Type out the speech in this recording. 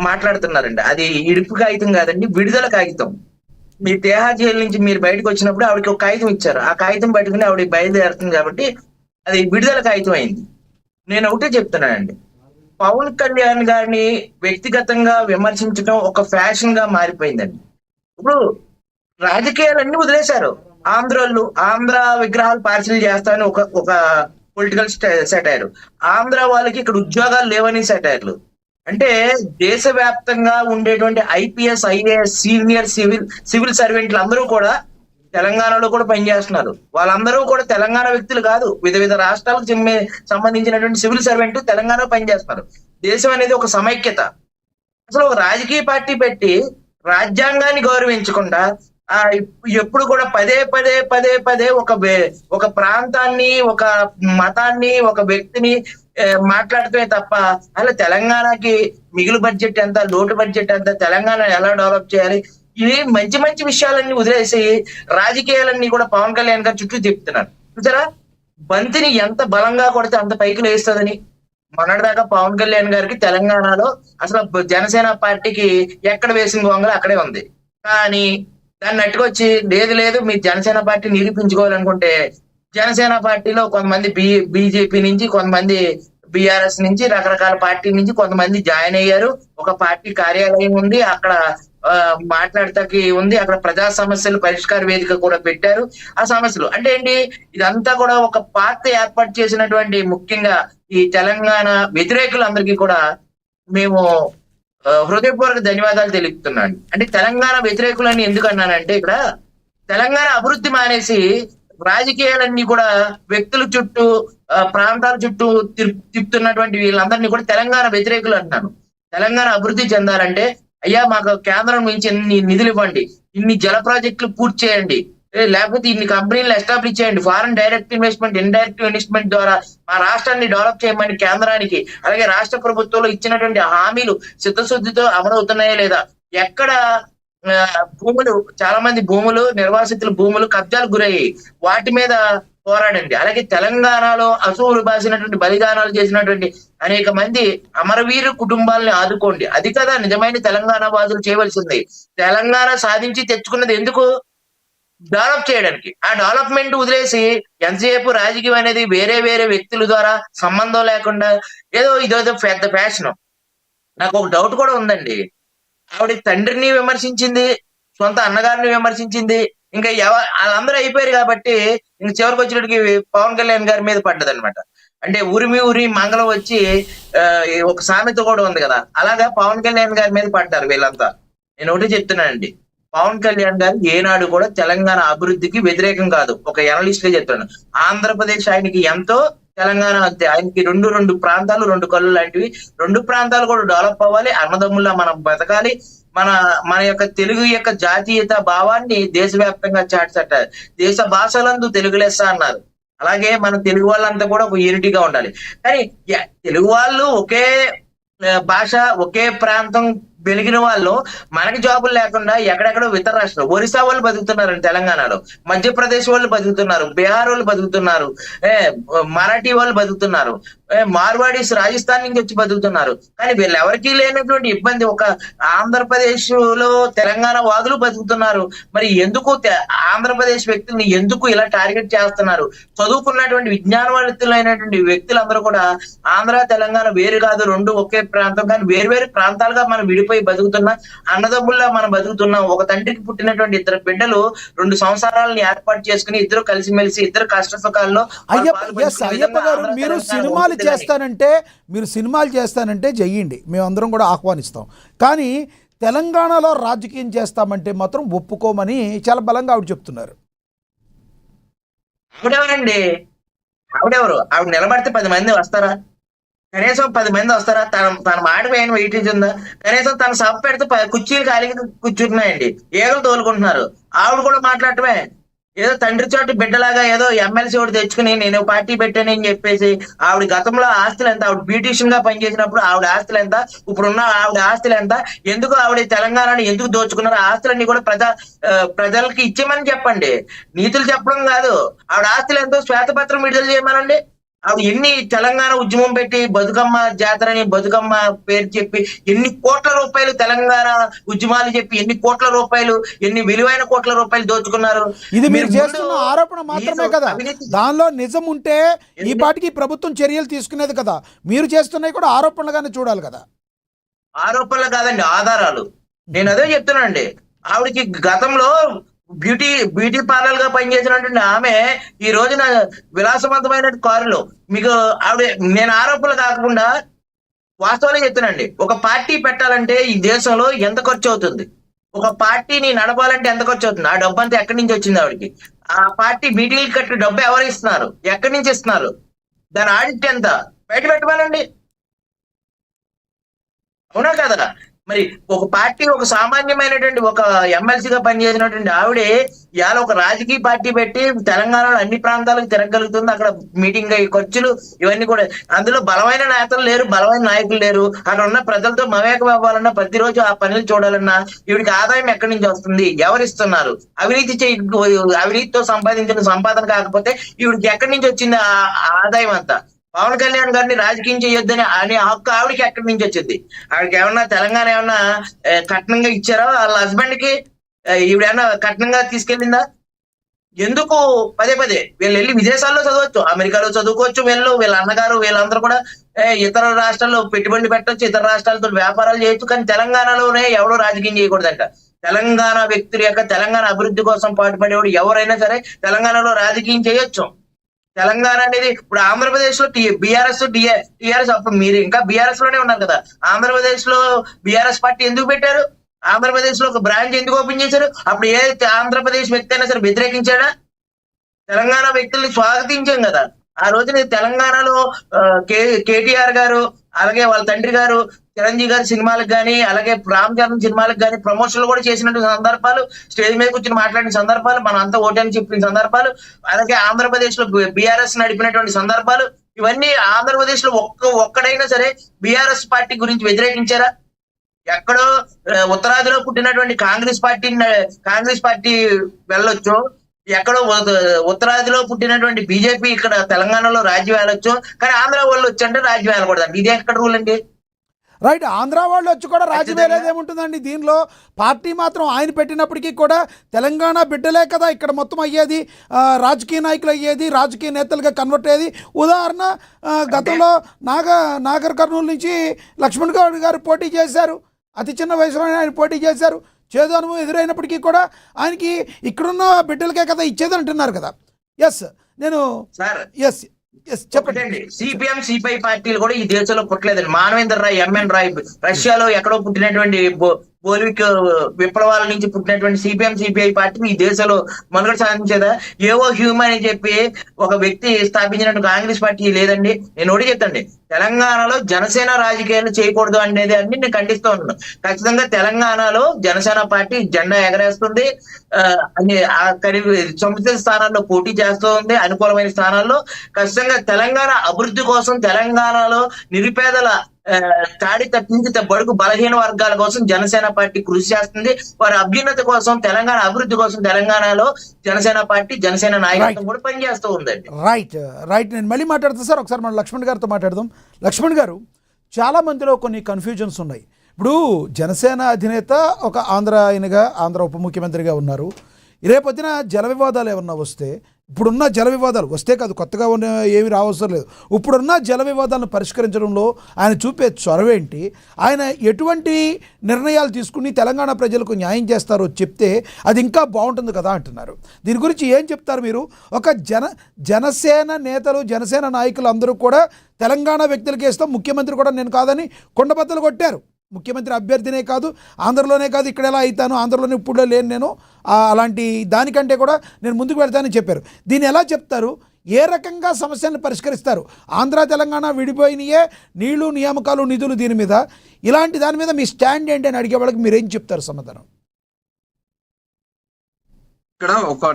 మాట్లాడుతున్నారండి. అది ఇడుపు కాగితం కాదండి, విడుదల కాగితం. మీ తిహార్ జైలు నుంచి మీరు బయటకు వచ్చినప్పుడు ఆవిడకి ఒక కాగితం ఇచ్చారు. ఆ కాగితం పట్టుకుని ఆవిడ బయలుదేరుతుంది కాబట్టి అది విడుదల కాగితం అయింది. నేను ఒకటే చెప్తున్నానండి. పవన్ కళ్యాణ్ గారిని వ్యక్తిగతంగా విమర్శించడం ఒక ఫ్యాషన్ గా మారిపోయిందండి. ఇప్పుడు రాజకీయాలన్నీ వదిలేశారు. ఆంధ్రోళ్ళు ఆంధ్ర విగ్రహాలు పార్సిల్ చేస్తానని ఒక ఒక పొలిటికల్ సెటైర్. ఆంధ్ర వాళ్ళకి ఇక్కడ ఉద్యోగాలు లేవని సెటైర్లు. అంటే దేశవ్యాప్తంగా ఉండేటువంటి ఐపీఎస్, ఐఏఎస్, సీనియర్ సివిల్ సర్వెంట్లు అందరూ కూడా తెలంగాణలో కూడా పనిచేస్తున్నారు. వాళ్ళందరూ కూడా తెలంగాణ వ్యక్తులు కాదు. వివిధ రాష్ట్రాలకు సంబంధించినటువంటి సివిల్ సర్వెంట్ తెలంగాణలో పనిచేస్తున్నారు. దేశం అనేది ఒక సమైక్యత. అసలు ఒక రాజకీయ పార్టీ పెట్టి రాజ్యాంగాన్ని గౌరవించకుండా ఎప్పుడు కూడా పదే పదే పదే పదే ఒక ప్రాంతాన్ని, ఒక మతాన్ని, ఒక వ్యక్తిని మాట్లాడటమే తప్ప అసలు తెలంగాణకి మిగులు బడ్జెట్ ఎంత, లోటు బడ్జెట్ ఎంత, తెలంగాణ ఎలా డెవలప్ చేయాలి, ఇవి మంచి మంచి విషయాలన్నీ వదిలేసి రాజకీయాలన్నీ కూడా పవన్ కళ్యాణ్ గారు చుట్టూ తిప్పుతున్నారు. చూసారా, బంతిని ఎంత బలంగా కొడితే అంత పైకి లేస్తుందని. మొన్నటిదాకా పవన్ కళ్యాణ్ గారికి తెలంగాణలో అసలు జనసేన పార్టీకి ఎక్కడ వేసిన గొంగలు అక్కడే ఉంది. కానీ దాన్ని అట్టుకొచ్చి లేదు లేదు మీరు జనసేన పార్టీ నిరూపించుకోవాలనుకుంటే జనసేన పార్టీలో కొంతమంది బీజేపీ నుంచి, కొంతమంది బీఆర్ఎస్ నుంచి, రకరకాల పార్టీ నుంచి కొంతమంది జాయిన్ అయ్యారు. ఒక పార్టీ కార్యాలయం ఉంది, అక్కడ మాట్లాడటానికి ఉంది, అక్కడ ప్రజా సమస్యలు పరిష్కార వేదిక కూడా పెట్టారు. ఆ సమస్యలు అంటే ఏంటి, ఇదంతా కూడా ఒక పార్టీ ఏర్పాటు చేసినటువంటి ముఖ్యంగా ఈ తెలంగాణ వ్యతిరేకులందరికీ కూడా మేము హృదయపూర్వక ధన్యవాదాలు తెలుపుతున్నాను. అంటే తెలంగాణ వ్యతిరేకులని ఎందుకు అన్నానంటే, ఇక్కడ తెలంగాణ అభివృద్ధి మానేసి రాజకీయాలన్నీ కూడా వ్యక్తుల చుట్టూ, ప్రాంతాల చుట్టూ తిప్పుతున్నటువంటి వీళ్ళందరినీ కూడా తెలంగాణ వ్యతిరేకులు అంటున్నాను. తెలంగాణ అభివృద్ధి చెందాలంటే అయ్యా మాకు కేంద్రం నుంచి ఇన్ని నిధులు ఇవ్వండి, ఇన్ని జల ప్రాజెక్టులు పూర్తి చేయండి, లేకపోతే ఇన్ని కంపెనీలు ఎస్టాబ్లిష్ చేయండి, foreign direct investment, indirect investment ద్వారా మా రాష్ట్రాన్ని డెవలప్ చేయమని కేంద్రానికి, అలాగే రాష్ట్ర ప్రభుత్వంలో ఇచ్చినటువంటి హామీలు చిత్తశుద్ధితో అమలవుతున్నాయా లేదా, ఎక్కడ భూములు, చాలా మంది భూములు, నిర్వాసితుల భూములు కబ్జాలకు గురయ్యాయి, వాటి మీద పోరాడండి. అలాగే తెలంగాణలో అసూలు బాసినటువంటి బలిదానాలు చేసినటువంటి అనేక మంది అమరవీరు కుటుంబాలని ఆదుకోండి. అది కదా నిజమైన తెలంగాణ వాదులు చేయవలసింది. తెలంగాణ సాధించి తెచ్చుకున్నది ఎందుకు? డెవలప్ చేయడానికి. ఆ డెవలప్మెంట్ వదిలేసి ఎంతసేపు రాజకీయం అనేది వేరే వేరే వ్యక్తుల ద్వారా సంబంధం లేకుండా ఏదో ఇదేదో పెద్ద ఫ్యాషన్. నాకు ఒక డౌట్ కూడా ఉందండి. ఆవిడ తండ్రిని విమర్శించింది, సొంత అన్నగారిని విమర్శించింది, ఇంకా వాళ్ళందరూ అయిపోయారు కాబట్టి ఇంక చివరికి వచ్చినట్టుకి పవన్ కళ్యాణ్ గారి మీద పడ్డదనమాట. అంటే ఉరిమి ఉరి మంగళం వచ్చి ఒక సామెత కూడా ఉంది కదా, అలాగా పవన్ కళ్యాణ్ గారి మీద పడ్డారు వీళ్ళంతా. నేను ఒకటి చెప్తున్నానండి, పవన్ కళ్యాణ్ గారు ఏనాడు కూడా తెలంగాణ అభివృద్ధికి వ్యతిరేకం కాదు. ఒక ఎనలిస్ట్ గా చెప్తున్నాను. ఆంధ్రప్రదేశ్ ఆయనకి ఎంతో, తెలంగాణ అంతే. ఆయనకి రెండు ప్రాంతాలు, రెండు కళ్ళు లాంటివి. రెండు ప్రాంతాలు కూడా డెవలప్ అవ్వాలి, అన్నదమ్ముల్లా మనం బతకాలి, మన మన యొక్క తెలుగు యొక్క జాతీయత భావాన్ని దేశవ్యాప్తంగా చాటిచెట్టాలి. దేశ భాషలందు తెలుగు లెస్స అన్నారు. అలాగే మన తెలుగు వాళ్ళంతా కూడా ఒక యూనిటీగా ఉండాలి. కానీ తెలుగు వాళ్ళు ఒకే భాష, ఒకే ప్రాంతం వెలిగిన వాళ్ళు మనకి జాబులు లేకుండా ఎక్కడెక్కడో ఇతర రాష్ట్రాలు, ఒరిస్సా వాళ్ళు బతుకుతున్నారండి తెలంగాణలో, మధ్యప్రదేశ్ వాళ్ళు బతుకుతున్నారు, బీహార్ వాళ్ళు బతుకుతున్నారు, మరాఠీ వాళ్ళు బతుకుతున్నారు, మార్వాడీస్ రాజస్థాన్ నుంచి వచ్చి బతుకుతున్నారు. కానీ వీళ్ళెవరికీ లేనటువంటి ఇబ్బంది ఒక ఆంధ్రప్రదేశ్ లో తెలంగాణ వాదులు బతుకుతున్నారు. మరి ఎందుకు ఆంధ్రప్రదేశ్ వ్యక్తుల్ని ఎందుకు ఇలా టార్గెట్ చేస్తున్నారు? చదువుకున్నటువంటి విజ్ఞానవంతులైనటువంటి వ్యక్తులందరూ కూడా ఆంధ్ర తెలంగాణ వేరు కాదు, రెండు ఒకే ప్రాంతం, కానీ వేరు వేరు ప్రాంతాలుగా మనం విడిపోయి బతుకుతున్నా, అన్నదమ్ముల్లా మనం బతుకుతున్నాం. ఒక తండ్రికి పుట్టినటువంటి ఇద్దరు బిడ్డలు 2 సంవత్సరాలను ఏర్పాటు చేసుకుని ఇద్దరు కలిసిమెలిసి ఇద్దరు కష్ట సుఖాల్లో. అయ్యప్ప గారు, మీరు సినిమాలు చేస్తానంటే చెయ్యండి, మేమందరం కూడా ఆహ్వానిస్తాం. కానీ తెలంగాణలో రాజకీయం చేస్తామంటే మాత్రం ఒప్పుకోమని చాలా బలంగా ఆవిడ చెప్తున్నారు. ఆవిడెవరండి? ఆవిడెవరు? ఆవిడ నిలబడితే 10 మంది వస్తారా? కనీసం 10 మంది వస్తారా? తన మాట పైన వెయిటేజ్ ఉందా? కనీసం తన సభ పెడితే కుర్చీలు ఖాళీగా కూర్చుంటున్నాయండి, ఏదో తోలుకుంటున్నారు. ఆవిడ కూడా మాట్లాడటమే, ఏదో తండ్రి చోటు బిడ్డలాగా ఏదో ఎమ్మెల్సీ ఒకటి తెచ్చుకుని నేను పార్టీ పెట్టానని చెప్పేసి. ఆవిడ గతంలో ఆస్తులు ఎంత, ఆవిడ బ్యూటిషియన్ గా పనిచేసినప్పుడు ఆవిడ ఆస్తులు ఎంత, ఇప్పుడున్న ఆవిడ ఆస్తులు ఎంత, ఎందుకు ఆవిడ తెలంగాణని ఎందుకు దోచుకున్నారు? ఆస్తులన్నీ కూడా ప్రజలకి ఇచ్చేమని చెప్పండి, నీతులు చెప్పడం కాదు. ఆవిడ ఆస్తులు ఎంతో శ్వేతపత్రం విడుదల చేయమనండి. ఆవిడ ఎన్ని తెలంగాణ ఉద్యమం పెట్టి బతుకమ్మ జాతరని బతుకమ్మ పేరు చెప్పి ఎన్ని కోట్ల రూపాయలు తెలంగాణ ఉద్యమాలు చెప్పి ఎన్ని కోట్ల రూపాయలు ఎన్ని విలువైన కోట్ల రూపాయలు దోచుకున్నారు. ఇది మీరు ముందు చేస్తున్న ఆరోపణ మాత్రమే మీరు కదా, అవినీతి దానిలో నిజం ఉంటే ఈ పాటికి ప్రభుత్వం చర్యలు తీసుకునేది కదా. మీరు చేస్తున్నవి కూడా ఆరోపణలుగానే చూడాలి కదా. ఆరోపణలు కాదండి, ఆధారాలు. నేను అదే చెప్తున్నానండి. ఆవిడకి గతంలో బ్యూటీ పార్లర్ గా పనిచేసినటువంటి ఆమె ఈ రోజున విలాసవంతమైన కారులో మీకు ఆవిడ, నేను ఆరోపణలు కాకుండా వాస్తవాలే చెప్తున్నానండి. ఒక పార్టీ పెట్టాలంటే ఈ దేశంలో ఎంత ఖర్చు అవుతుంది, ఒక పార్టీని నడపాలంటే ఎంత ఖర్చు అవుతుంది, ఆ డబ్బు అంతా ఎక్కడి నుంచి వచ్చింది ఆవిడకి, ఆ పార్టీ మీటింగ్లు కట్టిన డబ్బు ఎవరు ఇస్తున్నారు, ఎక్కడి నుంచి ఇస్తున్నారు, దాని ఆడిట్ ఎంత బయట పెట్టమనండి. అవునా కదా? మరి ఒక పార్టీ, ఒక సామాన్యమైనటువంటి ఒక ఎమ్మెల్సీగా పనిచేసినటువంటి ఆవిడే ఇవాళ ఒక రాజకీయ పార్టీ పెట్టి తెలంగాణలో అన్ని ప్రాంతాలకు తిరగలుగుతుంది. అక్కడ మీటింగ్ ఖర్చులు ఇవన్నీ కూడా, అందులో బలమైన నేతలు లేరు, బలమైన నాయకులు లేరు. అక్కడ ఉన్న ప్రజలతో మమేకం అవ్వాలన్నా, ప్రతిరోజు ఆ పనులు చూడాలన్నా ఈవిడికి ఆదాయం ఎక్కడి నుంచి వస్తుంది, ఎవరిస్తున్నారు, అవినీతితో సంపాదించిన సంపాదన కాకపోతే ఈవిడికి ఎక్కడి నుంచి వచ్చింది ఆ ఆదాయం అంతా. పవన్ కళ్యాణ్ గారిని రాజకీయం చేయొద్దని అనే హక్కు ఆవిడకి ఎక్కడి నుంచి వచ్చింది? ఆవిడకి ఏమన్నా తెలంగాణ ఏమన్నా కట్నంగా ఇచ్చారా? వాళ్ళ హస్బెండ్ కి ఈవిడ ఏమన్నా కట్నంగా తీసుకెళ్ళిందా? ఎందుకు పదే పదే వీళ్ళు వెళ్ళి విదేశాల్లో చదవచ్చు, అమెరికాలో చదువుకోవచ్చు, వీళ్ళ అన్నగారు వీళ్ళందరూ కూడా ఇతర రాష్ట్రాల్లో పెట్టుబడులు పెట్టవచ్చు, ఇతర రాష్ట్రాలతో వ్యాపారాలు చేయొచ్చు. కానీ తెలంగాణలోనే ఎవడో రాజకీయం చేయకూడదంట. తెలంగాణ వ్యక్తుల యొక్క తెలంగాణ అభివృద్ధి కోసం పాటుపడేవాడు ఎవరైనా సరే తెలంగాణలో రాజకీయం చేయొచ్చు. తెలంగాణ అనేది ఇప్పుడు ఆంధ్రప్రదేశ్ లో టిఆర్ఎస్, అప్పుడు మీరు ఇంకా బిఆర్ఎస్ లోనే ఉన్నారు కదా. ఆంధ్రప్రదేశ్ లో బిఆర్ఎస్ పార్టీ ఎందుకు పెట్టారు? ఆంధ్రప్రదేశ్ లో ఒక బ్రాంచ్ ఎందుకు ఓపెన్ చేశారు? అప్పుడు ఏ ఆంధ్రప్రదేశ్ వ్యక్తి అయినా సరే వ్యతిరేకించాడా? తెలంగాణ వ్యక్తుల్ని స్వాగతించాం కదా. ఆ రోజున తెలంగాణలో కేటీఆర్ గారు, అలాగే వాళ్ళ తండ్రి గారు చిరంజీవి గారి సినిమాలకు కానీ, అలాగే రామ్ చరణ్ సినిమాలకు కానీ ప్రమోషన్లు కూడా చేసినటువంటి సందర్భాలు, స్టేజ్ మీద కూర్చొని మాట్లాడిన సందర్భాలు, మనం అంతా ఓటని చెప్పిన సందర్భాలు, అలాగే ఆంధ్రప్రదేశ్ లో బీఆర్ఎస్ నడిపినటువంటి సందర్భాలు, ఇవన్నీ ఆంధ్రప్రదేశ్ లో ఒక్కడైనా సరే బీఆర్ఎస్ పార్టీ గురించి వ్యతిరేకించారా? ఎక్కడో ఉత్తరాదిలో పుట్టినటువంటి కాంగ్రెస్ పార్టీ వెళ్ళొచ్చు, ఎక్కడో ఉత్తరాదిలో పుట్టినటువంటి బీజేపీ ఇక్కడ తెలంగాణలో రాజ్యం వెళ్ళొచ్చు, కానీ ఆంధ్ర వాళ్ళు వచ్చి అంటే రాజ్యం వెళ్ళకూడదండి. ఇది ఎక్కడ రూల్ అండి? రైట్, ఆంధ్ర వాళ్ళు వచ్చి కూడా రాజకీయాలు ఏముంటుందండి దీనిలో? పార్టీ మాత్రం ఆయన పెట్టినప్పటికీ కూడా తెలంగాణ బిడ్డలే కదా ఇక్కడ మొత్తం అయ్యేది, రాజకీయ నాయకులు అయ్యేది, రాజకీయ నేతలుగా కన్వర్ట్ అయ్యేది. ఉదాహరణ, గతంలో నాగర్ కర్నూలు నుంచి లక్ష్మణ్ గౌడ్ గారు పోటీ చేశారు, అతి చిన్న వయసులోనే ఆయన పోటీ చేశారు. చేదు అనుభవం ఎదురైనప్పటికీ కూడా ఆయనకి ఇక్కడున్న బిడ్డలకే కదా ఇచ్చేది అంటున్నారు కదా. ఎస్, నేను ఎస్ చెప్పండి. సిపిఎం సిపిఐ పార్టీలు కూడా ఈ దేశంలో పుట్టలేదండి. మానవేంద్ర రాయ్, ఎంఎన్ రాయ్ రష్యాలో ఎక్కడో పుట్టినటువంటి బోల్విక్ విప్లవాల నుంచి పుట్టినటువంటి సిపిఎం సిపిఐ పార్టీ ఈ దేశంలో మనుగడ సాధించేదా? ఏవో హ్యూమన్ అని చెప్పి ఒక వ్యక్తి స్థాపించినట్టు కాంగ్రెస్ పార్టీ లేదండి. నేను ఒకటి చెప్తాండి, తెలంగాణలో జనసేన రాజకీయాలు చేయకూడదు అనేది అన్ని నేను ఖండిస్తూ ఉన్నాను. ఖచ్చితంగా తెలంగాణలో జనసేన పార్టీ జెండా ఎగరేస్తుంది, సముచిత స్థానాల్లో పోటీ చేస్తూ ఉంది, అనుకూలమైన స్థానాల్లో. ఖచ్చితంగా తెలంగాణ అభివృద్ధి కోసం, తెలంగాణలో నిరుపేదల తాడి తప్పించి బడుగు బలహీన వర్గాల కోసం జనసేన పార్టీ కృషి చేస్తుంది. వారి అభ్యున్నతి కోసం, తెలంగాణ అభివృద్ధి కోసం తెలంగాణలో జనసేన పార్టీ, జనసేన నాయకత్వం కూడా పనిచేస్తూ ఉందండి. రైట్, నేను మళ్ళీ మాట్లాడతాను సార్. ఒకసారి మన లక్ష్మణ్ గారితో మాట్లాడదాం. లక్ష్మణ్ గారు, చాలా మందిలో కొన్ని కన్ఫ్యూజన్స్ ఉన్నాయి. ఇప్పుడు జనసేన అధినేత ఒక ఆంధ్ర ఉప ముఖ్యమంత్రిగా ఉన్నారు. రేపొద్దున జల వివాదాలు ఏమన్నా వస్తే, ఇప్పుడున్న జల వివాదాలు వస్తే కాదు, కొత్తగా ఏమి రావసరం లేదు, ఇప్పుడున్న జల వివాదాలను పరిష్కరించడంలో ఆయన చూపే చొరవేంటి, ఆయన ఎటువంటి నిర్ణయాలు తీసుకుని తెలంగాణ ప్రజలకు న్యాయం చేస్తారో చెప్తే అది ఇంకా బాగుంటుంది కదా అంటున్నారు. దీని గురించి ఏం చెప్తారు మీరు? ఒక జనసేన నేతలు, జనసేన నాయకులు అందరూ కూడా తెలంగాణ వ్యక్తులకి ఇస్తాం, ముఖ్యమంత్రి కూడా నేను కాదని కొండబద్దలు కొట్టారు. ముఖ్యమంత్రి అభ్యర్థినే కాదు, ఆంధ్రలోనే కాదు, ఇక్కడ ఎలా అవుతాను, ఆంధ్రలోనే ఇప్పుడు లేను నేను, అలాంటి దానికంటే కూడా నేను ముందుకు వెళ్తానని చెప్పారు. దీన్ని ఎలా చెప్తారు? ఏ రకంగా సమస్యలను పరిష్కరిస్తారు? ఆంధ్ర తెలంగాణ విడిపోయినయే, నీళ్లు, నియామకాలు, నిధులు, దీని మీద, ఇలాంటి దాని మీద మీ స్టాండ్ ఏంటి అని అడిగే వాళ్ళకి మీరేం చెప్తారు సమాధానం? ఇక్కడ ఒక